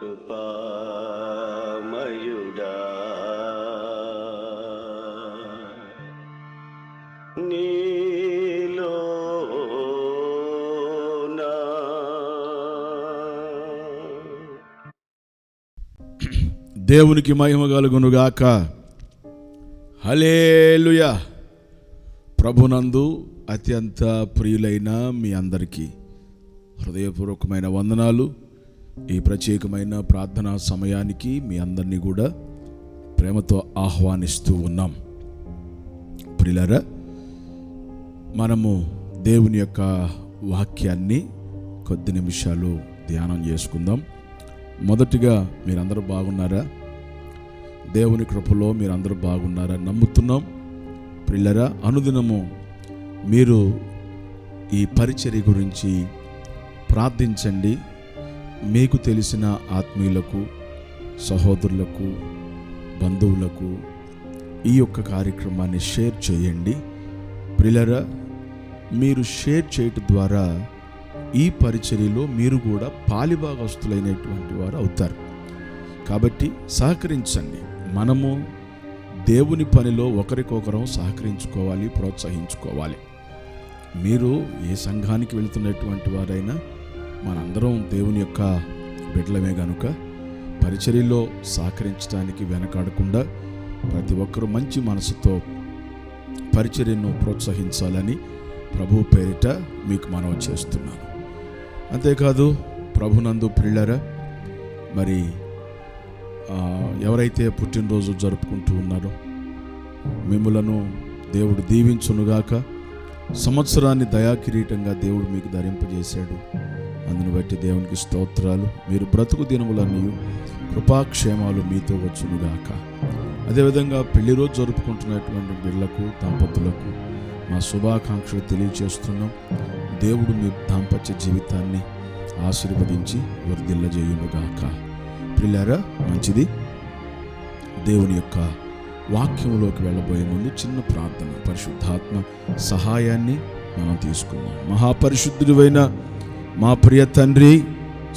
కృపామయుడా నీలో దేవునికి మహిమ కలుగునుగాక. హల్లెలూయా. ప్రభునందు అత్యంత ప్రియులైన మీ అందరికీ హృదయపూర్వకమైన వందనాలు. ఈ ప్రత్యేకమైన ప్రార్థనా సమయానికి మీ అందరినీ కూడా ప్రేమతో ఆహ్వానిస్తూ ఉన్నాం. ప్రియులారా, మనము దేవుని యొక్క వాక్యాన్ని కొద్ది నిమిషాలు ధ్యానం చేసుకుందాం. మొదటిగా మీరందరూ బాగున్నారా? దేవుని కృపలో మీరందరూ బాగున్నారా నమ్ముతున్నాం. ప్రియులారా, అనుదినము మీరు ఈ పరిచర్య గురించి ప్రార్థించండి. మీకు తెలిసిన ఆత్మీయులకు, సహోదరులకు, బంధువులకు ఈ యొక్క కార్యక్రమాన్ని షేర్ చేయండి. ప్రియులారా, మీరు షేర్ చేయటం ద్వారా ఈ పరిచర్యలో మీరు కూడా పాలిభాగస్తులైనటువంటి వారు అవుతారు. కాబట్టి సహకరించండి. మనము దేవుని పనిలో ఒకరికొకరం సహకరించుకోవాలి, ప్రోత్సహించుకోవాలి. మీరు ఏ సంఘానికి వెళుతున్నటువంటి వారైనా మనందరం దేవుని యొక్క బిడ్డలమే కనుక పరిచర్యలో సహకరించడానికి వెనకాడకుండా ప్రతి ఒక్కరూ మంచి మనసుతో పరిచర్యను ప్రోత్సహించాలని ప్రభు పేరిట మీకు మనవి చేస్తున్నాను. అంతేకాదు, ప్రభునందు ప్రియులారా, మరి ఎవరైతే పుట్టినరోజు జరుపుకుంటూ ఉన్నారో మిమ్ములను దేవుడు దీవించునుగాక. సంవత్సరాన్ని దయాకిరీటంగా దేవుడు మీకు ధరింపజేశాడు. అందును బట్టి దేవునికి స్తోత్రాలు. మీరు బ్రతుకు దినములన్నీ కృపాక్షేమాలు మీతో వచ్చునుగాక. అదేవిధంగా పెళ్లి రోజు జరుపుకుంటున్నటువంటి బిడ్డలకు, దంపతులకు మా శుభాకాంక్షలు తెలియజేస్తున్నాం. దేవుడు మీ దాంపత్య జీవితాన్ని ఆశీర్వదించి వర్ధిల్లజేయునుగాక. ప్రియులారా, మంచిది. దేవుని యొక్క వాక్యంలోకి వెళ్ళబోయే ముందు చిన్న ప్రార్థన, పరిశుద్ధాత్మ సహాయాన్ని మనం తీసుకుందాం. మహాపరిశుద్ధుడైన మా ప్రియ తండ్రి,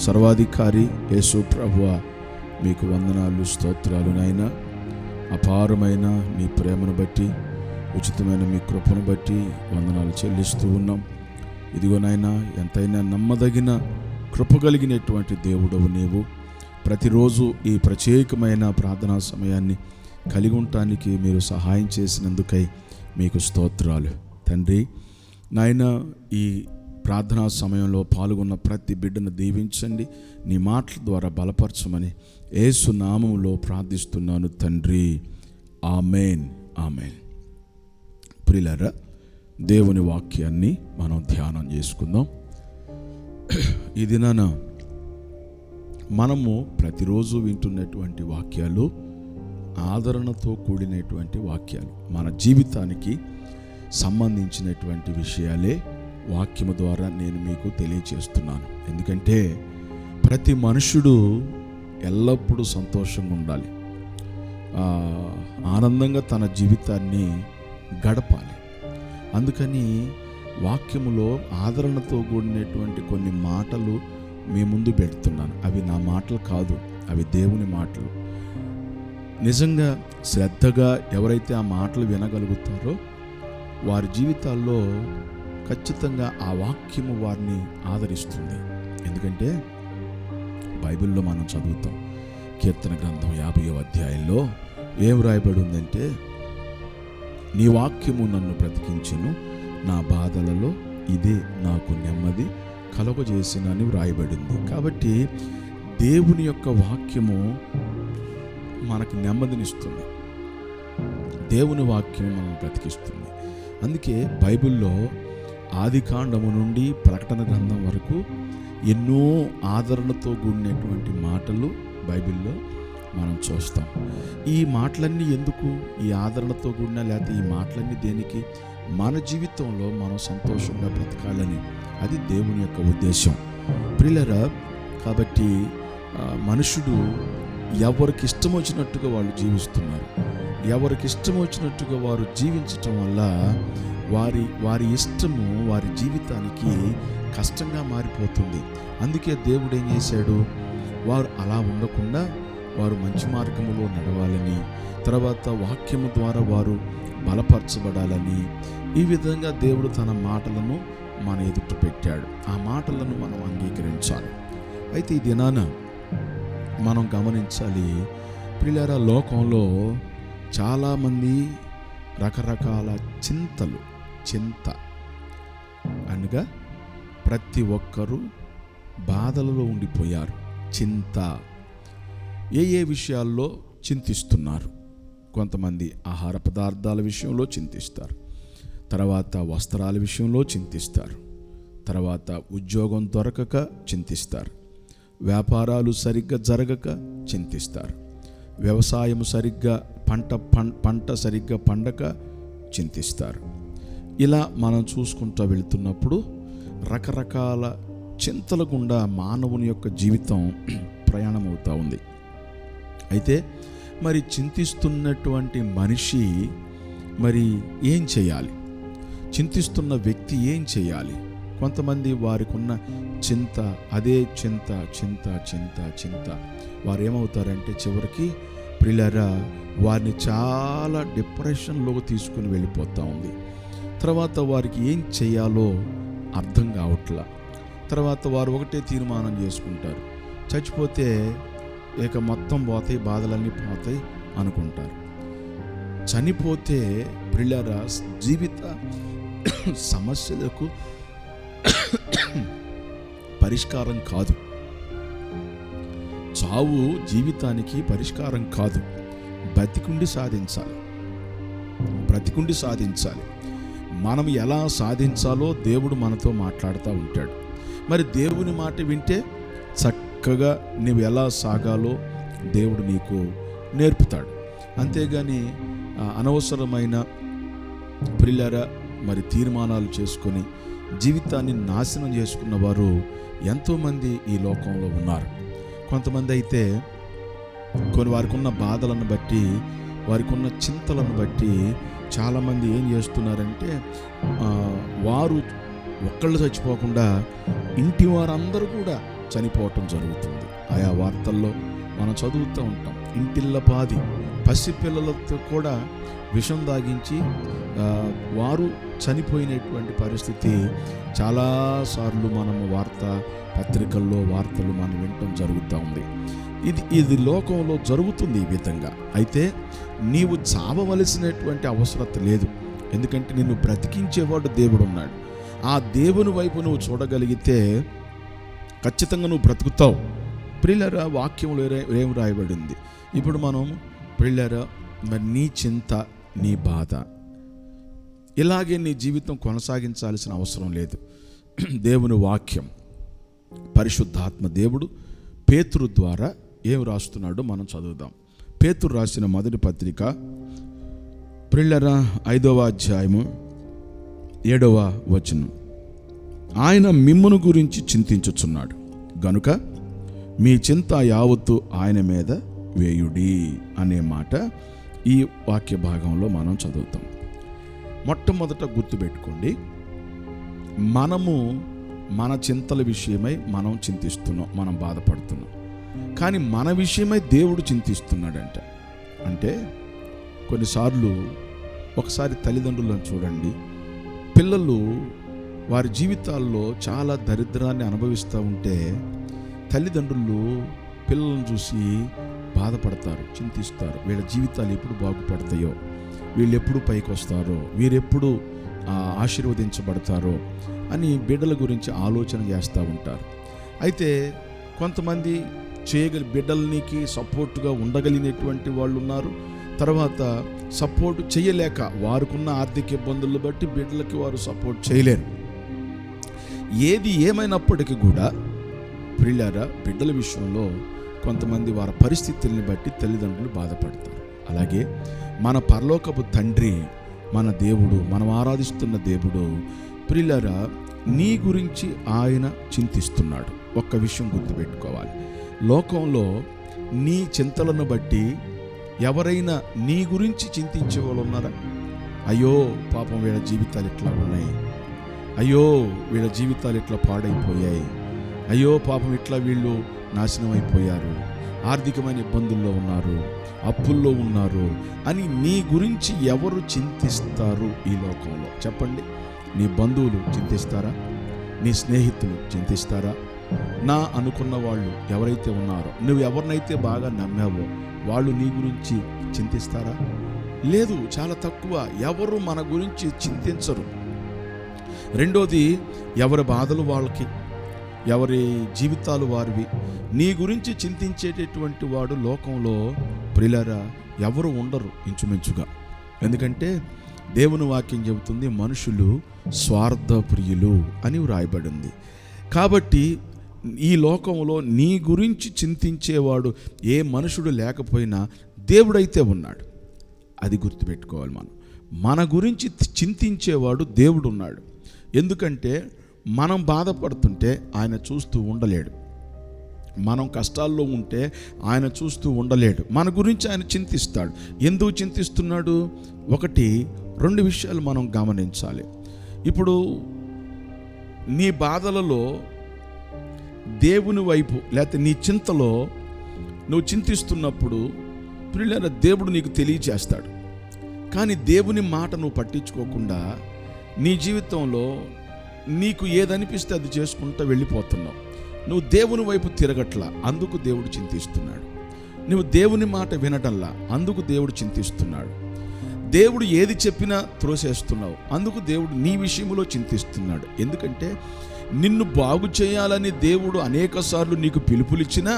సర్వాధికారి యేసు ప్రభువా, మీకు వందనాలు, స్తోత్రాలు నాయనా. అపారమైన నీ ప్రేమను బట్టి, ఉచితమైన మీ కృపను బట్టి వందనాలు చెల్లిస్తూ ఉన్నాం. ఇదిగో నాయనా, ఎంతైనా నమ్మదగిన కృప కలిగినటువంటి దేవుడవు నీవు. ప్రతిరోజు ఈ ప్రత్యేకమైన ప్రార్థనా సమయాన్ని కలిగి ఉండటానికి మీరు సహాయం చేసినందుకై మీకు స్తోత్రాలు తండ్రి. నాయనా, ఈ ప్రార్థనా సమయంలో పాల్గొన్న ప్రతి బిడ్డను దీవించండి. నీ మాటల ద్వారా బలపరచమని యేసు నామములో ప్రార్థిస్తున్నాను తండ్రి. ఆమేన్, ఆమేన్. ప్రియులారా, దేవుని వాక్యాన్ని మనం ధ్యానం చేసుకుందాం. ఈ దినాన మనము ప్రతిరోజు వింటున్నటువంటి వాక్యాలు ఆదరణతో కూడినటువంటి వాక్యాలు. మన జీవితానికి సంబంధించినటువంటి విషయాలే వాక్యము ద్వారా నేను మీకు తెలియచేస్తున్నాను. ఎందుకంటే ప్రతి మనుషుడు ఎల్లప్పుడూ సంతోషంగా ఉండాలి, ఆనందంగా తన జీవితాన్ని గడపాలి. అందుకని వాక్యములో ఆదరణతో కూడినటువంటి కొన్ని మాటలు మీ ముందు పెడుతున్నాను. అవి నా మాటలు కాదు, అవి దేవుని మాటలు. నిజంగా శ్రద్ధగా ఎవరైతే ఆ మాటలు వినగలుగుతారో వారి జీవితాల్లో ఖచ్చితంగా ఆ వాక్యము వారిని ఆదరిస్తుంది. ఎందుకంటే బైబిల్లో మనం చదువుతాం, కీర్తన గ్రంథం 50వ అధ్యాయంలో ఏం రాయబడి ఉందంటే, నీ వాక్యము నన్ను బ్రతికించును, నా బాధలలో ఇదే నాకు నెమ్మది కలుగజేసినని వ్రాయబడింది. కాబట్టి దేవుని యొక్క వాక్యము మనకు నెమ్మదినిస్తుంది, దేవుని వాక్యం మనం బ్రతికిస్తుంది. అందుకే బైబిల్లో ఆదికాండము నుండి ప్రకటన గ్రంథం వరకు ఎన్నో ఆదరణతో కూడినటువంటి మాటలు బైబిల్లో మనం చూస్తాం. ఈ మాటలన్నీ ఎందుకు? ఈ ఆదరణతో కూడిన, లేకపోతే ఈ మాటలన్నీ దేనికి? మన జీవితంలో మనం సంతోషంగా బ్రతకాలని. అది దేవుని యొక్క ఉద్దేశం. ప్రియులారా, కాబట్టి మనుషుడు ఎవరికి ఇష్టం వచ్చినట్టుగా వాళ్ళు జీవిస్తున్నారు. ఎవరికి ఇష్టం వచ్చినట్టుగా వారు జీవించటం వల్ల వారి ఇష్టము వారి జీవితానికి కష్టంగా మారిపోతుంది. అందుకే దేవుడు ఏం చేశాడు? వారు అలా ఉండకుండా వారు మంచి మార్గములో నడవాలని, తర్వాత వాక్యము ద్వారా వారు బలపరచబడాలని, ఈ విధంగా దేవుడు తన మాటలను మన ఎదుట పెట్టాడు. ఆ మాటలను మనం అంగీకరించాలి. అయితే ఈ దినాన మనం గమనించాలి ప్రియులారా, లోకంలో చాలామంది రకరకాల చింత అనగా ప్రతి ఒక్కరూ బాధలలో ఉండిపోయారు. చింత ఏ విషయాల్లో చింతిస్తున్నారు? కొంతమంది ఆహార పదార్థాల విషయంలో చింతిస్తారు, తర్వాత వస్త్రాల విషయంలో చింతిస్తారు, తర్వాత ఉద్యోగం దొరకక చింతిస్తారు, వ్యాపారాలు సరిగ్గా జరగక చింతిస్తారు, వ్యవసాయం సరిగ్గా పంట సరిగ్గా పండక చింతిస్తారు. ఇలా మనం చూసుకుంటూ వెళుతున్నప్పుడు రకరకాల చింతల గుండా మానవుని యొక్క జీవితం ప్రయాణం అవుతూ ఉంది. అయితే మరి చింతిస్తున్నటువంటి మనిషి మరి ఏం చేయాలి? చింతిస్తున్న వ్యక్తి ఏం చేయాలి? కొంతమంది వారికి ఉన్న చింత, అదే చింత చింత చింత చింత వారు ఏమవుతారంటే చివరికి ప్రియులారా వారిని చాలా డిప్రెషన్లోకి తీసుకుని వెళ్ళిపోతూ ఉంది. తర్వాత వారికి ఏం చేయాలో అర్థం కావట్లా. తర్వాత వారు ఒకటే తీర్మానం చేసుకుంటారు, చచ్చిపోతే ఇక మొత్తం పోతాయి, బాధలన్నీ పోతాయి అనుకుంటారు. చనిపోతే ప్రియులారా జీవిత సమస్యలకు పరిష్కారం కాదు. చావు జీవితానికి పరిష్కారం కాదు. బ్రతికుండి సాధించాలి. మనం ఎలా సాధించాలో దేవుడు మనతో మాట్లాడుతూ ఉంటాడు. మరి దేవుని మాట వింటే చక్కగా నువ్వు ఎలా సాగాలో దేవుడు నీకు నేర్పుతాడు. అంతేగాని అనవసరమైన ప్రియులారా మరి తీర్మానాలు చేసుకొని జీవితాన్ని నాశనం చేసుకున్న వారు ఎంతోమంది ఈ లోకంలో ఉన్నారు. కొంతమంది అయితే వారికి ఉన్న బాధలను బట్టి, వారికి ఉన్న చింతలను బట్టి చాలామంది ఏం చేస్తున్నారంటే వారు ఒక్కళ్ళు చచ్చిపోకుండా ఇంటి వారందరూ కూడా చనిపోవటం జరుగుతుంది. ఆయా వార్తల్లో మనం చదువుతూ ఉంటాం. ఇంటిల్లపాది పసిపిల్లలతో కూడా విషం దాగించి వారు చనిపోయినటువంటి పరిస్థితి చాలాసార్లు మనము పత్రికల్లో వార్తలు మనం వినటం జరుగుతూ ఉంది. ఇది లోకంలో జరుగుతుంది ఈ విధంగా. అయితే నీవు చావవలసినటువంటి అవసరం లేదు. ఎందుకంటే నిన్ను బ్రతికించేవాడు దేవుడు ఉన్నాడు. ఆ దేవుని వైపు నువ్వు చూడగలిగితే ఖచ్చితంగా నువ్వు బ్రతుకుతావు. ప్రియులారా వాక్యంలో ఏం రాయబడింది? ఇప్పుడు మనం ప్రియులారా మరి నీ చింత, నీ బాధ ఇలాగే నీ జీవితం కొనసాగించాల్సిన అవసరం లేదు. దేవుని వాక్యం, పరిశుద్ధాత్మ దేవుడు పేతురు ద్వారా ఏం రాస్తున్నాడో మనం చదువుదాం. పేతురు రాసిన మొదటి పత్రిక ప్రియులారా 5వ అధ్యాయము 7వ వచనం. ఆయన మిమ్మును గురించి చింతించుచున్నాడు గనుక మీ చింత యావత్తు ఆయన మీద వేయుడి అనే మాట ఈ వాక్య భాగంలో మనం చదువుతాం. మొట్టమొదట గుర్తుపెట్టుకోండి, మనము మన చింతల విషయమై మనం చింతిస్తున్నాం, మనం బాధపడుతున్నాం. కానీ మన విషయమై దేవుడు చింతిస్తున్నాడంట. అంటే కొన్నిసార్లు ఒకసారి తల్లిదండ్రులను చూడండి. పిల్లలు వారి జీవితాల్లో చాలా దరిద్రాన్ని అనుభవిస్తూ ఉంటే తల్లిదండ్రులు పిల్లలను చూసి బాధపడతారు, చింతిస్తారు. వీళ్ళ జీవితాలు ఎప్పుడు బాగుపడతాయో, వీళ్ళు ఎప్పుడు పైకి వస్తారో, వీరెప్పుడు ఆశీర్వదించబడతారో అని బిడ్డల గురించి ఆలోచన చేస్తూ ఉంటారు. అయితే కొంతమంది బిడ్డలకి సపోర్టుగా ఉండగలిగినటువంటి వాళ్ళు ఉన్నారు. తర్వాత సపోర్ట్ చేయలేక వారికున్న ఆర్థిక ఇబ్బందులను బట్టి బిడ్డలకి వారు సపోర్ట్ చేయలేరు. ఏది ఏమైనప్పటికీ కూడా ప్రియులారా బిడ్డల విషయంలో కొంతమంది వారి పరిస్థితుల్ని బట్టి తల్లిదండ్రులు బాధపడతారు. అలాగే మన పరలోకపు తండ్రి, మన దేవుడు, మనం ఆరాధిస్తున్న దేవుడు ప్రియులారా నీ గురించి ఆయన చింతిస్తున్నాడు. ఒక్క విషయం గుర్తుపెట్టుకోవాలి, లోకంలో నీ చింతలను బట్టి ఎవరైనా నీ గురించి చింతించే వాళ్ళు ఉన్నారా? అయ్యో పాపం వీళ్ళ జీవితాలు ఇట్లా ఉన్నాయి, అయ్యో వీళ్ళ జీవితాలు ఇట్లా పాడైపోయాయి, అయ్యో పాపం ఇట్లా వీళ్ళు నాశనం అయిపోయారు, ఆర్థికమైన ఇబ్బందుల్లో ఉన్నారు, అప్పుల్లో ఉన్నారు అని నీ గురించి ఎవరు చింతిస్తారు ఈ లోకంలో? చెప్పండి. నీ బంధువులు చింతిస్తారా? నీ స్నేహితులు చింతిస్తారా? నా అనుకున్న వాళ్ళు ఎవరైతే ఉన్నారో, నువ్వు ఎవరినైతే బాగా నమ్మావో వాళ్ళు నీ గురించి చింతిస్తారా? లేదు, చాలా తక్కువ. ఎవరు మన గురించి చింతించరు. రెండోది, ఎవరి బాధలు వాళ్ళకి, ఎవరి జీవితాలు వారివి. నీ గురించి చింతించేటటువంటి వాడు లోకంలో ప్రియులారా ఎవరు ఉండరు ఇంచుమించుగా. ఎందుకంటే దేవుని వాక్యం చెబుతుంది, మనుషులు స్వార్థప్రియులు అని వ్రాయబడింది. కాబట్టి ఈ లోకంలో నీ గురించి చింతించేవాడు ఏ మనుషుడు లేకపోయినా దేవుడైతే ఉన్నాడు. అది గుర్తుపెట్టుకోవాలి. మన గురించి చింతించేవాడు దేవుడు ఉన్నాడు. ఎందుకంటే మనం బాధపడుతుంటే ఆయన చూస్తూ ఉండలేడు, మనం కష్టాల్లో ఉంటే ఆయన చూస్తూ ఉండలేడు. మన గురించి ఆయన చింతిస్తాడు. ఎందుకు చింతిస్తున్నాడు? ఒకటి, రెండు విషయాలు మనం గమనించాలి. ఇప్పుడు నీ బాధలలో దేవుని వైపు లేకపోతే నీ చింతలో నువ్వు చింతిస్తున్నప్పుడు ప్రియులైన దేవుడు నీకు తెలియచేస్తాడు. కానీ దేవుని మాట నువ్వు పట్టించుకోకుండా నీ జీవితంలో నీకు ఏదనిపిస్తే అది చేసుకుంటూ వెళ్ళిపోతున్నావు. నువ్వు దేవుని వైపు తిరగట్లా, అందుకు దేవుడు చింతిస్తున్నాడు. నువ్వు దేవుని మాట వినటల్లా, అందుకు దేవుడు చింతిస్తున్నాడు. దేవుడు ఏది చెప్పినా త్రోసేస్తున్నావు, అందుకు దేవుడు నీ విషయంలో చింతిస్తున్నాడు. ఎందుకంటే నిన్ను బాగు చేయాలని దేవుడు అనేకసార్లు నీకు పిలుపులిచ్చినా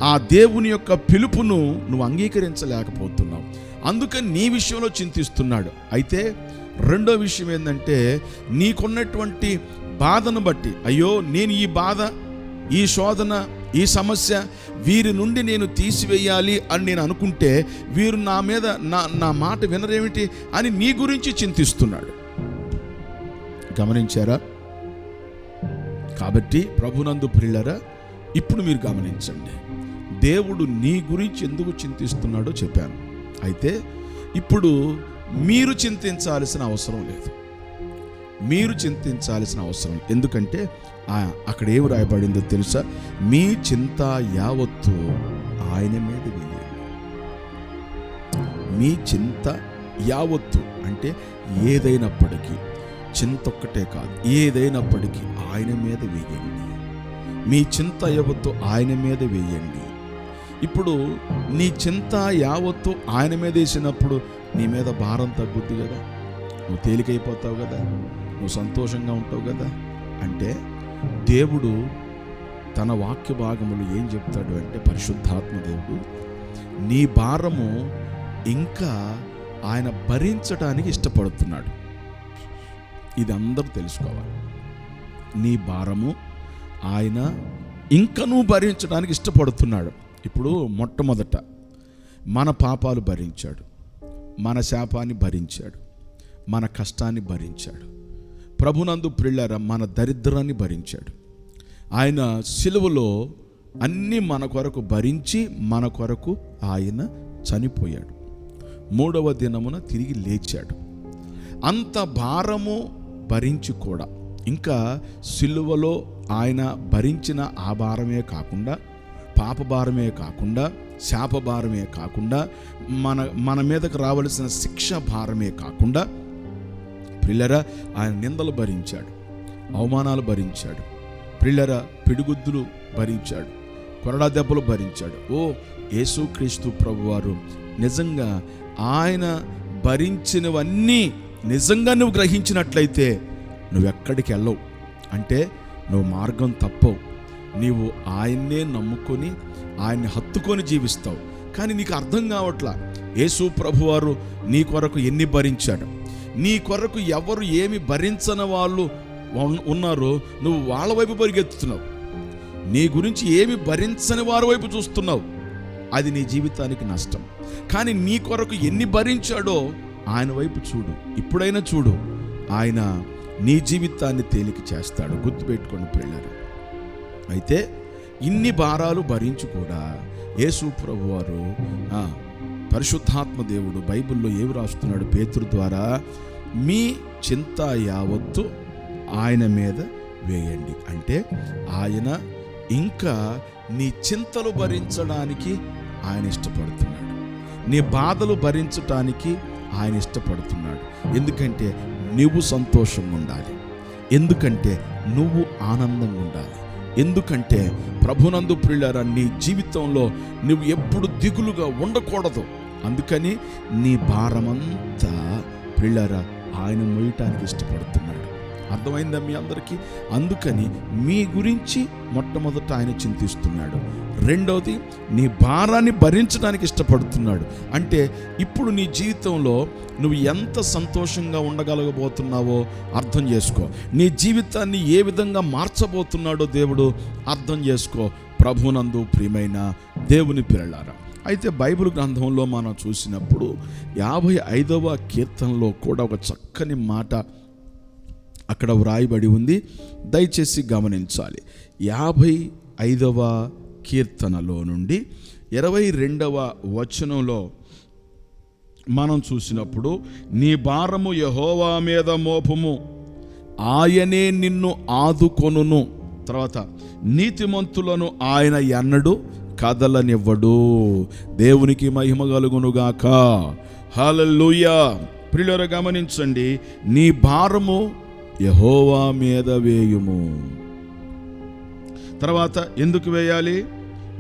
ఆ దేవుని యొక్క పిలుపును నువ్వు అంగీకరించలేకపోతున్నావు, అందుకని నీ విషయంలో చింతిస్తున్నాడు. అయితే రెండో విషయం ఏంటంటే, నీకున్నటువంటి బాధను బట్టి, అయ్యో నేను ఈ బాధ, ఈ శోధన, ఈ సమస్య వీరి నుండి నేను తీసివేయాలి అని నేను అనుకుంటే వీరు నా మీద నా మాట వినరేమిటి అని నీ గురించి చింతిస్తున్నాడు. గమనించారా? కాబట్టి ప్రభునందు ప్రియులారా, ఇప్పుడు మీరు గమనించండి, దేవుడు నీ గురించి ఎందుకు చింతిస్తున్నాడో చెప్పాను. అయితే ఇప్పుడు మీరు చింతించాల్సిన అవసరం లేదు. మీరు చింతించాల్సిన అవసరం, ఎందుకంటే అక్కడ ఏమి రాయబడిందో తెలుసా? మీ చింత యావత్తు ఆయన మీద వేయండి. మీ చింత యావత్తు అంటే ఏదైనప్పటికీ, చింత ఒక్కటే కాదు, ఏదైనప్పటికీ ఆయన మీద వేయండి. మీ చింత యావత్తు ఆయన మీద వేయండి. ఇప్పుడు నీ చింత యావత్తు ఆయన మీద వేసినప్పుడు నీ మీద భారం తగ్గుద్ది కదా, నువ్వు తేలికైపోతావు కదా, నువ్వు సంతోషంగా ఉంటావు కదా. అంటే దేవుడు తన వాక్య భాగములు ఏం చెప్తాడు అంటే, పరిశుద్ధాత్మ దేవుడు నీ భారము ఇంకా ఆయన భరించడానికి ఇష్టపడుతున్నాడు. ఇది అందరూ తెలుసుకోవాలి. నీ భారము ఆయన ఇంకనూ భరించడానికి ఇష్టపడుతున్నాడు. ఇప్పుడు మొట్టమొదట మన పాపాలు భరించాడు, మన శాపాన్ని భరించాడు, మన కష్టాన్ని భరించాడు. ప్రభునందు ప్రియులారా, మన దరిద్రాన్ని భరించాడు. ఆయన సిలువలో అన్నీ మన కొరకు భరించి మన కొరకు ఆయన చనిపోయాడు. 3వ దినమున తిరిగి లేచాడు. అంత భారము భరించి కూడా ఇంకా సిలువలో ఆయన భరించిన ఆ భారమే కాకుండా, పాప భారమే కాకుండా, శాప భారమే కాకుండా, మన మీదకు రావలసిన శిక్ష భారమే కాకుండా ప్రియులారా, ఆయన నిందలు భరించాడు, అవమానాలు భరించాడు, ప్రియులారా పిడిగుద్దులు భరించాడు, కొరడా దెబ్బలు భరించాడు. ఓ యేసుక్రీస్తు ప్రభువారు నిజంగా ఆయన భరించినవన్నీ నిజంగా నువ్వు గ్రహించినట్లయితే నువ్వెక్కడికి వెళ్ళవు, అంటే నువ్వు మార్గం తప్పవు. నీవు ఆయన్నే నమ్ముకొని ఆయన్ని హత్తుకొని జీవిస్తావు. కానీ నీకు అర్థం కావట్లా, యేసు ప్రభువారు నీ కొరకు ఎన్ని భరించాడు. నీ కొరకు ఎవరు ఏమి భరించని వాళ్ళు ఉన్నారో నువ్వు వాళ్ళ వైపు పరిగెత్తుతున్నావు. నీ గురించి ఏమి భరించని వారి వైపు చూస్తున్నావు. అది నీ జీవితానికి నష్టం. కానీ నీ కొరకు ఎన్ని భరించాడో ఆయన వైపు చూడు, ఇప్పుడైనా చూడు. ఆయన నీ జీవితాన్ని తేలిక చేస్తాడు. గుర్తుపెట్టుకోండి ప్రియులారా. అయితే ఇన్ని భారాలు భరించి కూడా యేసు ప్రభువారు, పరిశుద్ధాత్మ దేవుడు బైబిల్లో ఏమి రాస్తున్నాడు పేతురు ద్వారా? మీ చింత యావత్తు ఆయన మీద వేయండి. అంటే ఆయన ఇంకా నీ చింతలు భరించడానికి ఆయన ఇష్టపడుతున్నాడు. నీ బాధలు భరించటానికి ఆయన ఇష్టపడుతున్నాడు. ఎందుకంటే నువ్వు సంతోషంగా ఉండాలి, ఎందుకంటే నువ్వు ఆనందంగా ఉండాలి, ఎందుకంటే ప్రభునందు ప్రియులారా నీ జీవితంలో నువ్వు ఎప్పుడు దిగులుగా ఉండకూడదు. అందుకని నీ భారమంతా ప్రియులారా ఆయన మోయటానికి ఇష్టపడుతున్నాడు. అర్థమైందా మీ అందరికీ? అందుకని మీ గురించి మొట్టమొదట ఆయన చింతిస్తున్నాడు. రెండవది నీ భారాన్ని భరించడానికి ఇష్టపడుతున్నాడు. అంటే ఇప్పుడు నీ జీవితంలో నువ్వు ఎంత సంతోషంగా ఉండగలగబోతున్నావో అర్థం చేసుకో. నీ జీవితాన్ని ఏ విధంగా మార్చబోతున్నాడో దేవుడు అర్థం చేసుకో. ప్రభునందు ప్రియమైన దేవుని పిల్లలారా, అయితే బైబిల్ గ్రంథంలో మనం చూసినప్పుడు 55వ కీర్తనలో కూడా ఒక చక్కని మాట అక్కడ వ్రాయబడి ఉంది. దయచేసి గమనించాలి. 55వ కీర్తనలో నుండి 22వ వచనంలో మనం చూసినప్పుడు, నీ భారము యెహోవా మీద మోపుము, ఆయనే నిన్ను ఆదుకొనును. తర్వాత నీతిమంతులను ఆయన ఎన్నడు కదలనివ్వడు. దేవునికి మహిమ కలుగునుగాక. హల్లెలూయా. ప్రియులారా గమనించండి, నీ భారము యెహోవా మీద వేయుము. తర్వాత ఎందుకు వేయాలి?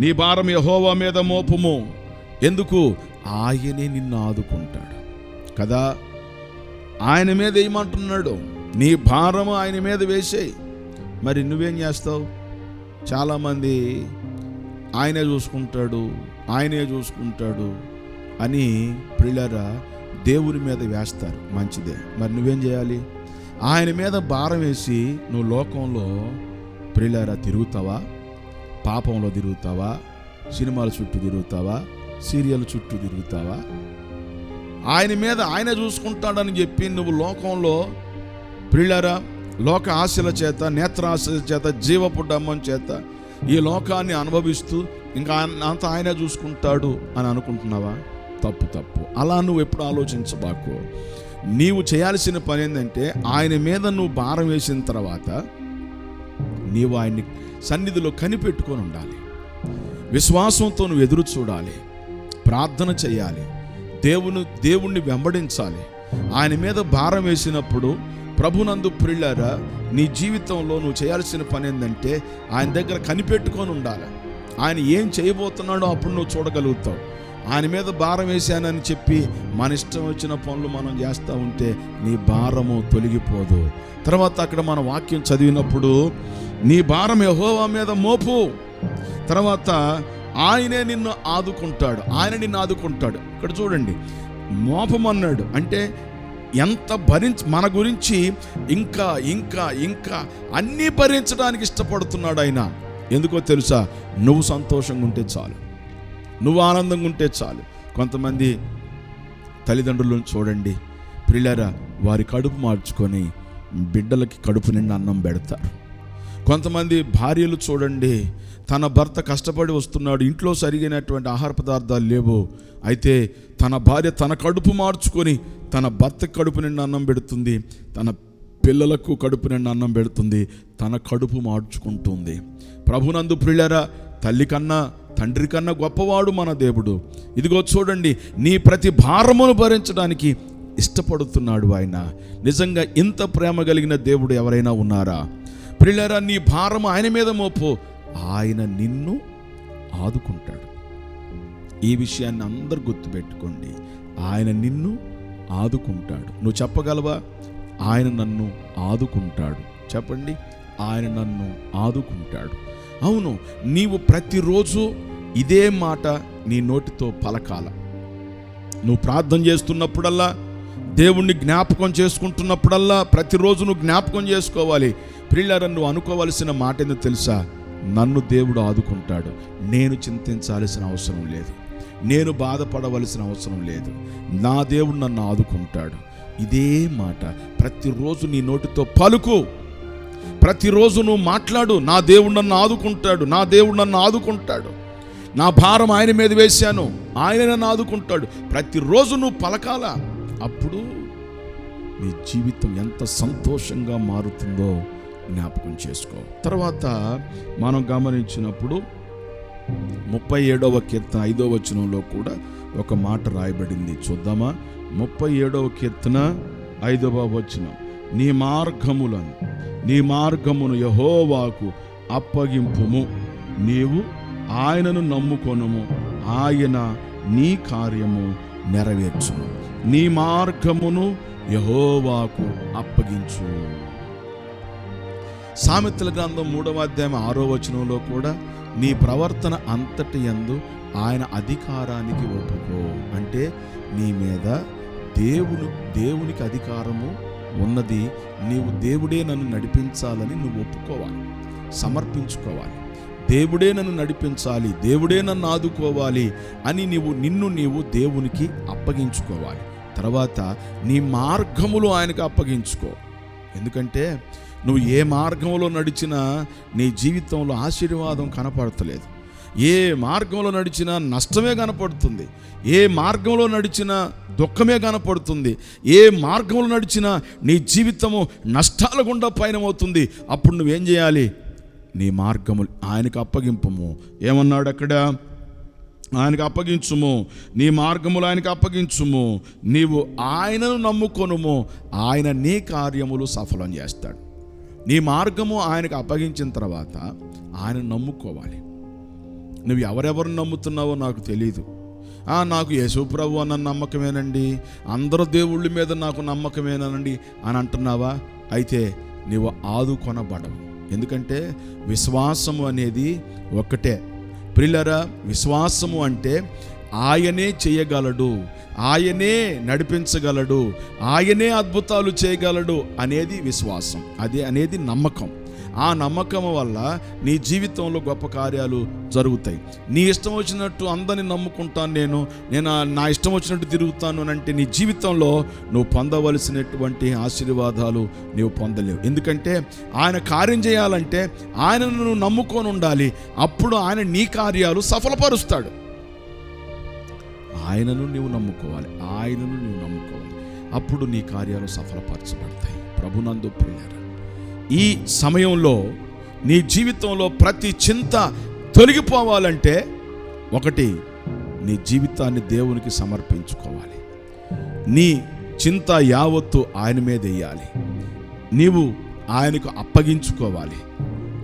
నీ భారం యెహోవా మీద మోపుము. ఎందుకు? ఆయనే నిన్ను ఆదుకుంటాడు కదా. ఆయన మీద ఏమంటున్నాడు? నీ భారము ఆయన మీద వేసేయి. మరి నువ్వేం చేస్తావు? చాలామంది ఆయనే చూసుకుంటాడు, ఆయనే చూసుకుంటాడు అని ప్రియులారా దేవుని మీద వేస్తారు. మంచిదే. మరి నువ్వేం చేయాలి? ఆయన మీద భారం వేసి నువ్వు లోకంలో ప్రియులారా తిరుగుతావా? పాపంలో తిరుగుతావా? సినిమాల చుట్టూ తిరుగుతావా? సీరియల్ చుట్టూ తిరుగుతావా? ఆయన మీద ఆయన చూసుకుంటాడని చెప్పి నువ్వు లోకంలో ప్రియులారా లోక ఆశల చేత, నేత్ర ఆశల చేత, జీవపు డమ్మం చేత ఈ లోకాన్ని అనుభవిస్తూ ఇంకా అంత ఆయన చూసుకుంటాడు అని అనుకుంటున్నావా? తప్పు. అలా నువ్వు ఎప్పుడు ఆలోచించబాకు. నీవు చేయాల్సిన పని ఏంటంటే ఆయన మీద నువ్వు భారం వేసిన తర్వాత నీవు ఆయన్ని సన్నిధిలో కనిపెట్టుకొని ఉండాలి. విశ్వాసంతో నువ్వు ఎదురు చూడాలి, ప్రార్థన చేయాలి, దేవుణ్ణి వెంబడించాలి. ఆయన మీద భారం వేసినప్పుడు ప్రభునందు ప్రియులారా నీ జీవితంలో నువ్వు చేయాల్సిన పని ఏంటంటే ఆయన దగ్గర కనిపెట్టుకొని ఉండాలి. ఆయన ఏం చేయబోతున్నాడో అప్పుడు నువ్వు చూడగలుగుతావు. ఆయన మీద భారం వేశానని చెప్పి మన ఇష్టం వచ్చిన పనులు మనం చేస్తూ ఉంటే నీ భారము తొలగిపోదు. తర్వాత అక్కడ మన వాక్యం చదివినప్పుడు నీ భారం యెహోవా మీద మోపు, తర్వాత ఆయనే నిన్ను ఆదుకుంటాడు. ఆయన నిన్ను ఆదుకుంటాడు. ఇక్కడ చూడండి, మోపమన్నాడు అంటే ఎంత మన గురించి ఇంకా ఇంకా ఇంకా అన్నీ భరించడానికి ఇష్టపడుతున్నాడు ఆయన. ఎందుకో తెలుసా? నువ్వు సంతోషంగా ఉంటే చాలు, నువ్వు ఆనందంగా ఉంటే చాలు. కొంతమంది తల్లిదండ్రులను చూడండి ప్రియులారా, వారి కడుపు మార్చుకొని బిడ్డలకి కడుపు నిండా అన్నం పెడతారు. కొంతమంది భార్యలు చూడండి, తన భర్త కష్టపడి వస్తున్నాడు, ఇంట్లో సరిగినటువంటి ఆహార పదార్థాలు లేవు, అయితే తన భార్య తన కడుపు మార్చుకొని తన భర్త కడుపు నిండా అన్నం పెడుతుంది, తన పిల్లలకు కడుపు నిండా అన్నం పెడుతుంది, తన కడుపు మార్చుకుంటుంది. ప్రభునందు ప్రియులారా, తల్లి కన్నా తండ్రి కన్నా గొప్పవాడు మన దేవుడు. ఇదిగో చూడండి, నీ ప్రతి భారమును భరించడానికి ఇష్టపడుతున్నాడు ఆయన. నిజంగా ఇంత ప్రేమ కలిగిన దేవుడు ఎవరైనా ఉన్నారా? ప్రియులారా, నీ భారం ఆయన మీద మోపు, ఆయన నిన్ను ఆదుకుంటాడు. ఈ విషయాన్ని అందరూ గుర్తుపెట్టుకోండి. ఆయన నిన్ను ఆదుకుంటాడు. నువ్వు చెప్పగలవా? ఆయన నన్ను ఆదుకుంటాడు. చెప్పండి, ఆయన నన్ను ఆదుకుంటాడు. అవును, నీవు ప్రతిరోజు ఇదే మాట నీ నోటితో పలకాల. నువ్వు ప్రార్థన చేస్తున్నప్పుడల్లా, దేవుణ్ణి జ్ఞాపకం చేసుకుంటున్నప్పుడల్లా ప్రతిరోజు నువ్వు జ్ఞాపకం చేసుకోవాలి. ప్రియులారా, నువ్వు అనుకోవలసిన మాట ఏందో తెలుసా? నన్ను దేవుడు ఆదుకుంటాడు, నేను చింతించాల్సిన అవసరం లేదు, నేను బాధపడవలసిన అవసరం లేదు, నా దేవుడు నన్ను ఆదుకుంటాడు. ఇదే మాట ప్రతిరోజు నీ నోటితో పలుకు. ప్రతిరోజు నువ్వు మాట్లాడు, నా దేవుడు నన్ను ఆదుకుంటాడు, నా దేవుడు నన్ను ఆదుకుంటాడు, నా భారం ఆయన మీద వేశాను, ఆయన నన్ను ఆదుకుంటాడు. ప్రతిరోజు నువ్వు పలకాల. అప్పుడు నీ జీవితం ఎంత సంతోషంగా మారుతుందో జ్ఞాపకం చేసుకో. తర్వాత మనం గమనించినప్పుడు 37వ కీర్తన 5వ వచనంలో కూడా ఒక మాట రాయబడింది. చూద్దామా? 37వ కీర్తన 5వ వచనం, నీ మార్గమును యెహోవాకు అప్పగింపుము, నీవు ఆయనను నమ్ముకొనుము, ఆయన నీ కార్యము నెరవేర్చును. నీ మార్గమును యెహోవాకు అప్పగించు. సామెతల గ్రంథం 3వ అధ్యాయం 6వ వచనంలో కూడా నీ ప్రవర్తన అంతటి యందు ఆయన అధికారానికి ఒప్పుకో. అంటే నీ మీద దేవునికి అధికారము ఉన్నది. నీవు దేవుడే నన్ను నడిపించాలని నువ్వు ఒప్పుకోవాలి, సమర్పించుకోవాలి. దేవుడే నన్ను నడిపించాలి, దేవుడే నన్ను ఆదుకోవాలి అని నిన్ను దేవునికి అప్పగించుకోవాలి. తర్వాత నీ మార్గములు ఆయనకు అప్పగించుకో. ఎందుకంటే నువ్వు ఏ మార్గంలో నడిచినా నీ జీవితంలో ఆశీర్వాదం కనపడతలేదు. ఏ మార్గంలో నడిచినా నష్టమే కనపడుతుంది. ఏ మార్గంలో నడిచినా దుఃఖమే కనపడుతుంది. ఏ మార్గంలో నడిచినా నీ జీవితము నష్టాల గుండా పయనమవుతుంది. అప్పుడు నువ్వేం చేయాలి? నీ మార్గములు ఆయనకు అప్పగింపము. ఏమన్నాడు అక్కడ? ఆయనకు అప్పగించుము, నీ మార్గములు ఆయనకు అప్పగించుము, నీవు ఆయనను నమ్ముకొనుము, ఆయన నీ కార్యములు సఫలం చేస్తాడు. నీ మార్గము ఆయనకు అప్పగించిన తర్వాత ఆయన నమ్ముకోవాలి. నువ్వు ఎవరెవరు నమ్ముతున్నావో నాకు తెలీదు. నాకు యేసుప్రభు అన్న నమ్మకమేనండి, అందరు దేవుళ్ళ మీద నాకు నమ్మకమేనండి అని అంటున్నావా? అయితే నీవు ఆదుకొనబడవు. ఎందుకంటే విశ్వాసము అనేది ఒక్కటే. ప్రియులారా, విశ్వాసము అంటే ఆయనే చేయగలడు, ఆయనే నడిపించగలడు, ఆయనే అద్భుతాలు చేయగలడు అనేది విశ్వాసం. అనేది నమ్మకం. ఆ నమ్మకం వల్ల నీ జీవితంలో గొప్ప కార్యాలు జరుగుతాయి. నీ ఇష్టం వచ్చినట్టు అందరిని నమ్ముకుంటాను, నేను నా ఇష్టం వచ్చినట్టు తిరుగుతాను అని అంటే నీ జీవితంలో నువ్వు పొందవలసినటువంటి ఆశీర్వాదాలు నువ్వు పొందలేవు. ఎందుకంటే ఆయన కార్యం చేయాలంటే ఆయనను నువ్వు నమ్ముకొని ఉండాలి. అప్పుడు ఆయన నీ కార్యాలు సఫలపరుస్తాడు. ఆయనను నువ్వు నమ్ముకోవాలి, అప్పుడు నీ కార్యాలు సఫలపరచబడతాయి. ప్రభునందు ప్రియులారా, ఈ సమయంలో నీ జీవితంలో ప్రతి చింత తొలగిపోవాలంటే ఒకటి, నీ జీవితాన్ని దేవునికి సమర్పించుకోవాలి. నీ చింత యావత్తు ఆయన మీద వేయాలి. నీవు ఆయనకు అప్పగించుకోవాలి.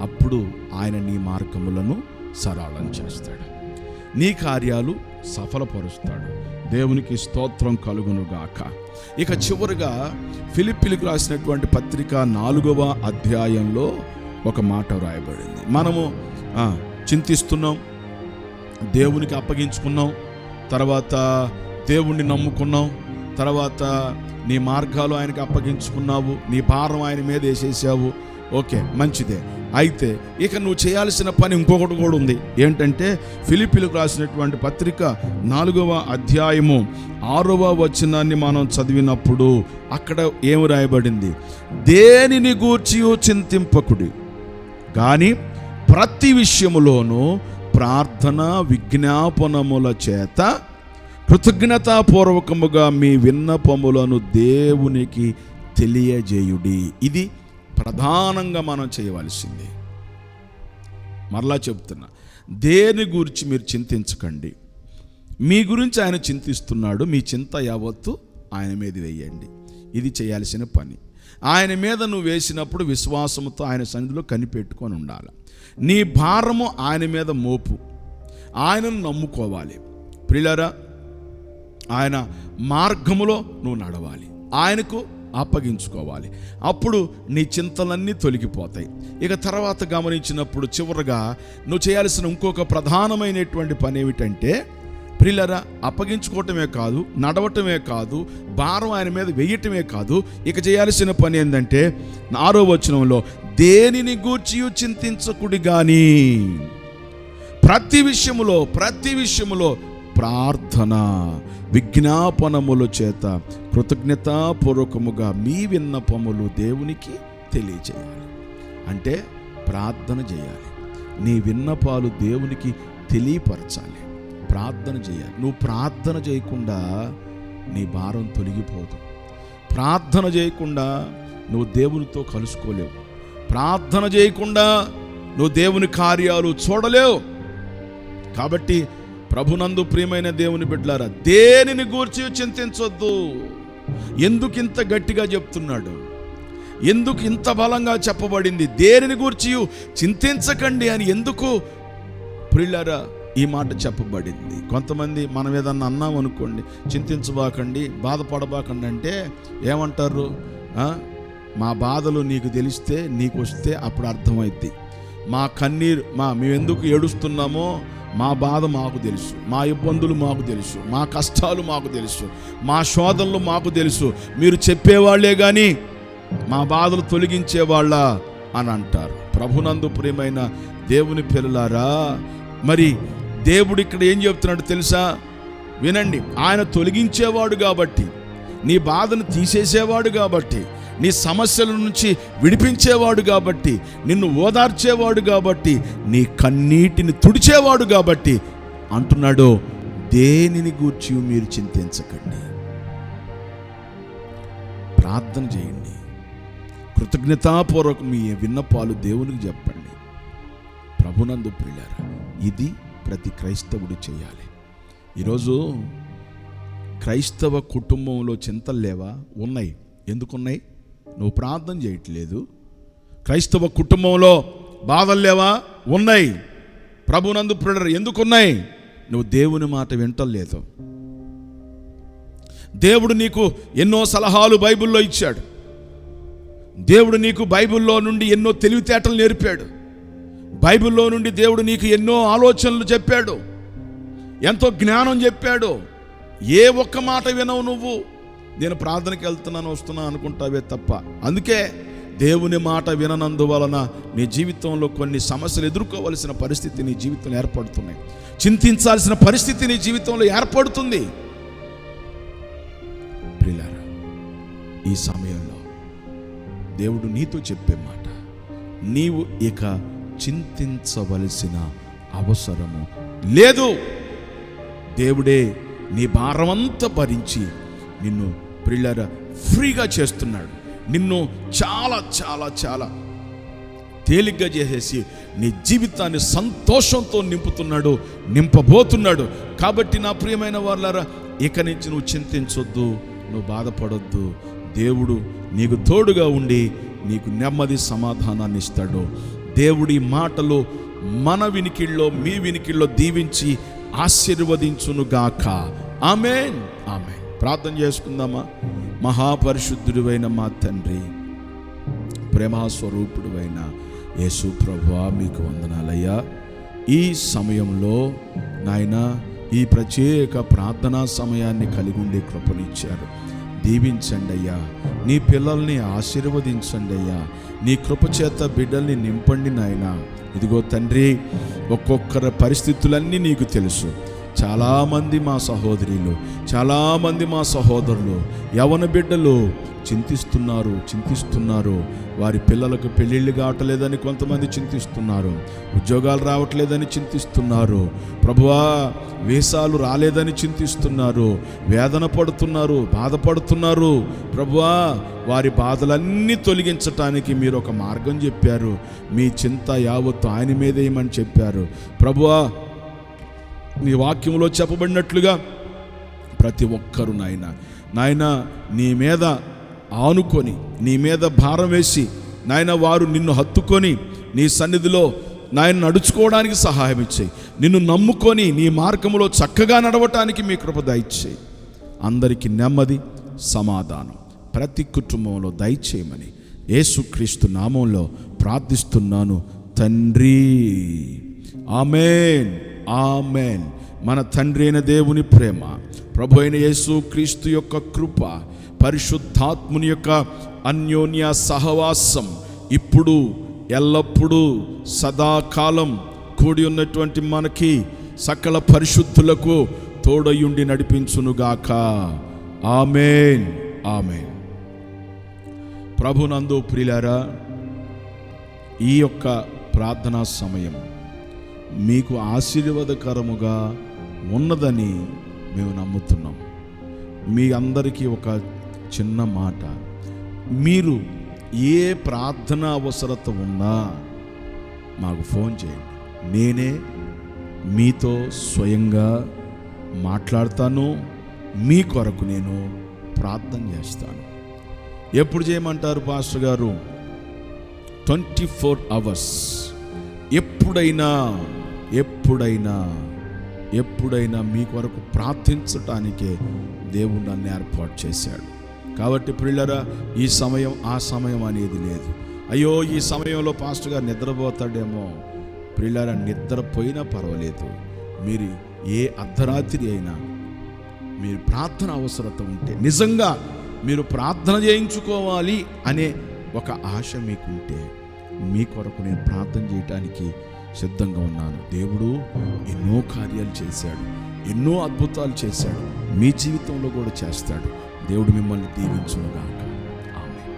అప్పుడు ఆయన నీ మార్గములను సరళం చేస్తాడు, నీ కార్యాలు సఫలపరుస్తాడు. దేవునికి స్తోత్రం కలుగునుగాక. ఇక చివరిగా ఫిలిప్పీలకు రాసినటువంటి పత్రిక 4వ అధ్యాయంలో ఒక మాట రాయబడింది. మనము చింతిస్తున్నాం, దేవునికి అప్పగించుకున్నాం, తర్వాత దేవుణ్ణి నమ్ముకున్నాం, తర్వాత నీ మార్గాలు ఆయనకి అప్పగించుకున్నావు, నీ భారం ఆయన మీద వేసేసావు. ఓకే, మంచిదే. అయితే ఇక నువ్వు చేయాల్సిన పని ఇంకొకటి కూడా ఉంది. ఏంటంటే ఫిలిప్పీలకు రాసినటువంటి పత్రిక 4వ అధ్యాయము 6వ వచనాన్ని మనం చదివినప్పుడు అక్కడ ఏమి రాయబడింది? దేనిని గూర్చి చింతింపకుడి, కానీ ప్రతి విషయములోనూ ప్రార్థన విజ్ఞాపనముల చేత కృతజ్ఞతాపూర్వకముగా మీ విన్నపములను దేవునికి తెలియజేయుడి. ఇది ప్రధానంగా మనం చేయవలసింది. మరలా చెప్తున్నా, దేని గురించి మీరు చింతించకండి. మీ గురించి ఆయన చింతిస్తున్నాడు. మీ చింత యావత్తు ఆయన మీద వేయండి. ఇది చేయాల్సిన పని. ఆయన మీద నువ్వు వేసినప్పుడు విశ్వాసంతో ఆయన సన్నిధిలో కనిపెట్టుకొని ఉండాలి. నీ భారము ఆయన మీద మోపు, ఆయనను నమ్ముకోవాలి. ప్రియులారా, ఆయన మార్గములో నువ్వు నడవాలి, ఆయనకు అప్పగించుకోవాలి. అప్పుడు నీ చింతలన్నీ తొలగిపోతాయి. ఇక తర్వాత గమనించినప్పుడు చివరగా నువ్వు చేయాల్సిన ఇంకొక ప్రధానమైనటువంటి పని ఏమిటంటే, ప్రియులారా, అప్పగించుకోవటమే కాదు, నడవటమే కాదు, భారం ఆయన మీద వేయటమే కాదు, ఇక చేయాల్సిన పని ఏంటంటే 6వ వచనంలో, దేనిని గూర్చి చింతించకుడి గాని ప్రతి విషయములో ప్రార్థన విజ్ఞాపనముల చేత కృతజ్ఞతాపూర్వకముగా మీ విన్నపములు దేవునికి తెలియజేయాలి. అంటే ప్రార్థన చేయాలి. నీ విన్నపాలు దేవునికి తెలియపరచాలి, ప్రార్థన చేయాలి. నువ్వు ప్రార్థన చేయకుండా నీ భారం తొలగిపోదు. ప్రార్థన చేయకుండా నువ్వు దేవునితో కలుసుకోలేవు. ప్రార్థన చేయకుండా నువ్వు దేవుని కార్యాలు చూడలేవు. కాబట్టి ప్రభునందు ప్రియమైన దేవుని బిడ్డలారా, దేనిని గూర్చి చింతించొద్దు. ఎందుకు ఇంత గట్టిగా చెప్తున్నాడు? ఎందుకు ఇంత బలంగా చెప్పబడింది? దేనిని గూర్చి చింతించకండి అని ఎందుకు ప్రియులారా ఈ మాట చెప్పబడింది? కొంతమంది మనం ఏదన్నా అన్నాం అనుకోండి, చింతించబాకండి, బాధపడబాకండి అంటే ఏమంటారు? మా బాధలు నీకు తెలిస్తే, నీకు వస్తే అప్పుడు అర్థమైద్ది. మా కన్నీరు, మేము ఎందుకు ఏడుస్తున్నామో మా బాధ మాకు తెలుసు, మా ఇబ్బందులు మాకు తెలుసు, మా కష్టాలు మాకు తెలుసు, మా శోధనలు మాకు తెలుసు. మీరు చెప్పేవాళ్లే కానీ మా బాధలు తొలగించేవాళ్ళ అని అంటారు. ప్రభునందు ప్రియమైన దేవుని పిల్లలారా, మరి దేవుడు ఇక్కడ ఏం చెప్తున్నాడు తెలుసా? వినండి. ఆయన తొలగించేవాడు కాబట్టి, నీ బాధను తీసేసేవాడు కాబట్టి, నీ సమస్యల నుంచి విడిపించేవాడు కాబట్టి, నిన్ను ఓదార్చేవాడు కాబట్టి, నీ కన్నీటిని తుడిచేవాడు కాబట్టి అంటున్నాడు, దేనిని గూర్చి మీరు చింతించకండి, ప్రార్థన చేయండి, కృతజ్ఞతాపూర్వకం మీ విన్నపాలు దేవునికి చెప్పండి. ప్రభునందు ప్రియులారా, ఇది ప్రతి క్రైస్తవుడు చేయాలి. ఈరోజు క్రైస్తవ కుటుంబంలో చింతలు లేవా? ఉన్నాయి. ఎందుకున్నాయి? నువ్వు ప్రార్థన చేయట్లేదు. క్రైస్తవ కుటుంబంలో బాధలు లేవా? ఉన్నాయి. ప్రభునందు ప్రియులారా, ఎందుకున్నాయి? నువ్వు దేవుని మాట వింటలేదు. దేవుడు నీకు ఎన్నో సలహాలు బైబిల్లో ఇచ్చాడు. దేవుడు నీకు బైబిల్లో నుండి ఎన్నో తెలివితేటలు నేర్పాడు. బైబిల్లో నుండి దేవుడు నీకు ఎన్నో ఆలోచనలు చెప్పాడు, ఎంతో జ్ఞానం చెప్పాడు. ఏ ఒక్క మాట వినవు నువ్వు. నేను ప్రార్థనకి వెళ్తున్నాను, వస్తున్నాను అనుకుంటావే తప్ప. అందుకే దేవుని మాట విననందువలన నీ జీవితంలో కొన్ని సమస్యలు ఎదుర్కోవలసిన పరిస్థితి నీ జీవితంలో ఏర్పడుతున్నాయి. చింతించాల్సిన పరిస్థితి నీ జీవితంలో ఏర్పడుతుంది. ప్రియులారా, ఈ సమయంలో దేవుడు నీతో చెప్పే మాట, నీవు ఇక చింతించవలసిన అవసరము లేదు. దేవుడే నీ భారమంతా భరించి నిన్ను ప్రియులారా ఫ్రీగా చేస్తున్నాడు. నిన్ను చాలా చాలా చాలా తేలిగ్గా చేసేసి నీ జీవితాన్ని సంతోషంతో నింపుతున్నాడు, నింపబోతున్నాడు. కాబట్టి నా ప్రియమైన వాళ్ళారా, ఇక నుంచి నువ్వు చింతించొద్దు, నువ్వు బాధపడొద్దు. దేవుడు నీకు తోడుగా ఉండి నీకు నెమ్మది సమాధానాన్ని ఇస్తాడు. దేవుడి మాటలు మన వినికిల్లో, మీ వినికిల్లో దీవించి ఆశీర్వదించునుగాక. ఆమేన్, ఆమేన్. ప్రార్థన చేసుకుందామా? మహాపరిశుద్ధుడివైన మా తండ్రి, ప్రేమస్వరూపుడువైన యేసు ప్రభువా, మీకు వందనాలయ్యా. ఈ సమయంలో నాయన ఈ ప్రత్యేక ప్రార్థనా సమయాన్ని కలిగి ఉండే కృపనిచ్చారు. దీవించండి అయ్యా, నీ పిల్లల్ని ఆశీర్వదించండి అయ్యా, నీ కృపచేత బిడ్డల్ని నింపండి నాయన. ఇదిగో తండ్రి, ఒక్కొక్కరి పరిస్థితులన్నీ నీకు తెలుసు. చాలామంది మా సహోదరులు, చాలామంది మా సహోదరులు, యవన బిడ్డలు చింతిస్తున్నారు. వారి పిల్లలకు పెళ్ళిళ్ళు కావట్లేదని కొంతమంది చింతిస్తున్నారు, ఉద్యోగాలు రావట్లేదని చింతిస్తున్నారు, ప్రభువా వీసాలు రాలేదని చింతిస్తున్నారు, వేదన పడుతున్నారు, బాధపడుతున్నారు. ప్రభువా, వారి బాధలన్నీ తొలగించటానికి మీరు ఒక మార్గం చెప్పారు. మీ చింత యావత్తు ఆయన మీదేయమని చెప్పారు. ప్రభువా, నీ వాక్యంలో చెప్పబడినట్లుగా ప్రతి ఒక్కరు నాయన నీ మీద ఆనుకొని, నీ మీద భారం వేసి నాయన వారు నిన్ను హత్తుకొని నీ సన్నిధిలో నాయన నడుచుకోవడానికి సహాయం ఇచ్చేయి. నిన్ను నమ్ముకొని నీ మార్గంలో చక్కగా నడవటానికి మీ కృప దయచేయి. అందరికీ నెమ్మది సమాధానం ప్రతి కుటుంబంలో దయచేయమని యేసుక్రీస్తు నామంలో ప్రార్థిస్తున్నాను తండ్రి. ఆమేన్, ఆమేన్. మన తండ్రి అయిన దేవుని ప్రేమ, ప్రభు అయిన యేసుక్రీస్తు యొక్క కృప, పరిశుద్ధాత్ముని యొక్క అన్యోన్య సహవాసం ఇప్పుడు ఎల్లప్పుడూ సదాకాలం కూడి ఉన్నటువంటి మనకి సకల పరిశుద్ధులకు తోడయుండి నడిపించునుగాక. ఆమేన్, ఆమేన్. ప్రభునందు ప్రియులారా, ఈ యొక్క ప్రార్థనా సమయం మీకు ఆశీర్వాదకరముగా ఉన్నదని మేము నమ్ముతున్నాం. మీ అందరికీ ఒక చిన్న మాట, మీరు ఏ ప్రార్థన అవసరత ఉన్నా మాకు ఫోన్ చేయండి. నేనే మీతో స్వయంగా మాట్లాడతాను. మీ కొరకు నేను ప్రార్థన చేస్తాను. ఎప్పుడు చేయమంటారు పాస్టర్ గారు? 24 hours. ఎప్పుడైనా మీ కొరకు ప్రార్థించటానికే దేవుడు నన్ను ఏర్పాటు చేశాడు. కాబట్టి ప్రియులారా, ఈ సమయం ఆ సమయం అనేది లేదు. అయ్యో, ఈ సమయంలో పాస్టర్ గారు నిద్రపోతాడేమో. ప్రియులారా, నిద్రపోయినా పర్వాలేదు. మీరు ఏ అర్ధరాత్రి అయినా మీరు ప్రార్థన అవసరత ఉంటే, నిజంగా మీరు ప్రార్థన చేయించుకోవాలి అనే ఒక ఆశ మీకుంటే, మీ కొరకు నేను ప్రార్థన చేయటానికి సిద్ధంగా ఉన్నాను. దేవుడు ఎన్నో కార్యాలు చేశాడు, ఎన్నో అద్భుతాలు చేశాడు. మీ జీవితంలో కూడా చేస్తాడు. దేవుడు మిమ్మల్ని దీవించునుగాక. ఆమేన్.